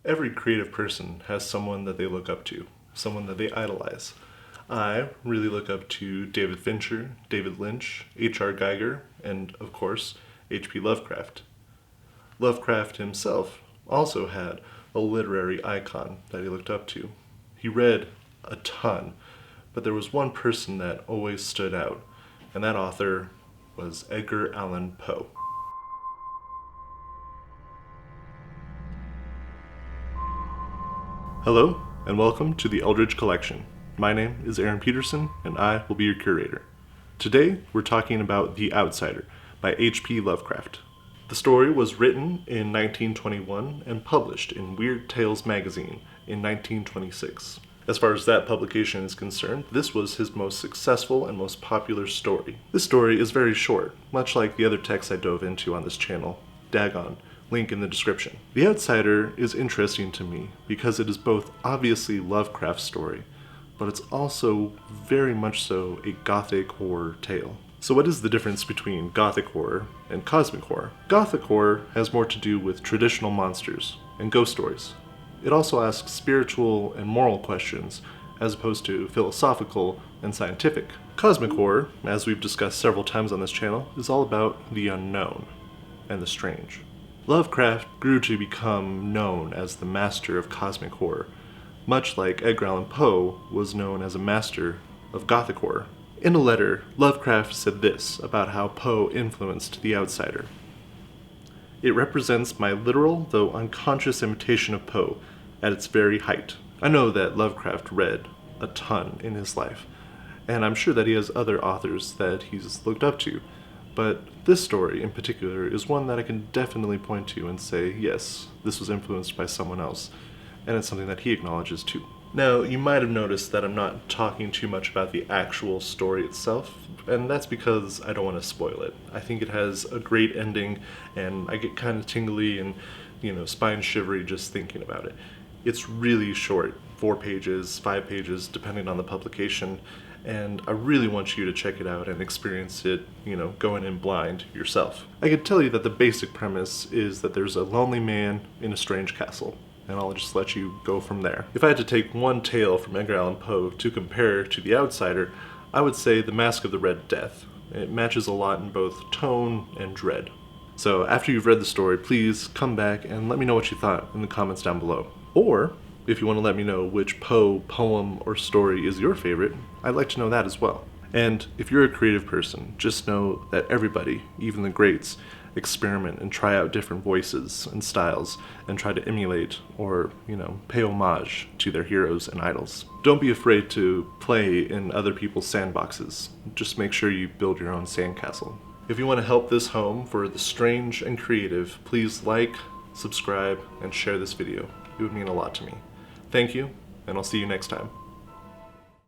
Every creative person has someone that they look up to, someone that they idolize. I really look up to David Fincher, David Lynch, H.R. Geiger, and, of course, H.P. Lovecraft. Lovecraft himself also had a literary icon that he looked up to. He read a ton, but there was one person that always stood out, and that author was Edgar Allan Poe. Hello, and welcome to the Eldridge Collection. My name is Aaron Peterson, and I will be your curator. Today, we're talking about The Outsider by H.P. Lovecraft. The story was written in 1921 and published in Weird Tales magazine in 1926. As far as that publication is concerned, this was his most successful and most popular story. This story is very short, much like the other texts I dove into on this channel. Dagon. Link in the description. The Outsider is interesting to me because it is both obviously Lovecraft's story, but it's also very much so a gothic horror tale. So what is the difference between gothic horror and cosmic horror? Gothic horror has more to do with traditional monsters and ghost stories. It also asks spiritual and moral questions as opposed to philosophical and scientific. Cosmic horror, as we've discussed several times on this channel, is all about the unknown and the strange. Lovecraft grew to become known as the master of cosmic horror, much like Edgar Allan Poe was known as a master of gothic horror. In a letter, Lovecraft said this about how Poe influenced The Outsider. "It represents my literal, though unconscious imitation of Poe at its very height." I know that Lovecraft read a ton in his life, and I'm sure that he has other authors that he's looked up to. But this story in particular is one that I can definitely point to and say, yes, this was influenced by someone else, and it's something that he acknowledges too. Now, you might have noticed that I'm not talking too much about the actual story itself, and that's because I don't want to spoil it. I think it has a great ending, and I get kind of tingly and, spine shivery just thinking about it. It's really short, 4 pages, 5 pages, depending on the publication, and I really want you to check it out and experience it, going in blind yourself. I can tell you that the basic premise is that there's a lonely man in a strange castle, and I'll just let you go from there. If I had to take one tale from Edgar Allan Poe to compare to The Outsider, I would say The Mask of the Red Death. It matches a lot in both tone and dread. So after you've read the story, please come back and let me know what you thought in the comments down below. Or, if you want to let me know which Poe poem or story is your favorite, I'd like to know that as well. And if you're a creative person, just know that everybody, even the greats, experiment and try out different voices and styles and try to emulate or, pay homage to their heroes and idols. Don't be afraid to play in other people's sandboxes. Just make sure you build your own sandcastle. If you want to help this home for the strange and creative, please like, subscribe, and share this video. It would mean a lot to me. Thank you, and I'll see you next time.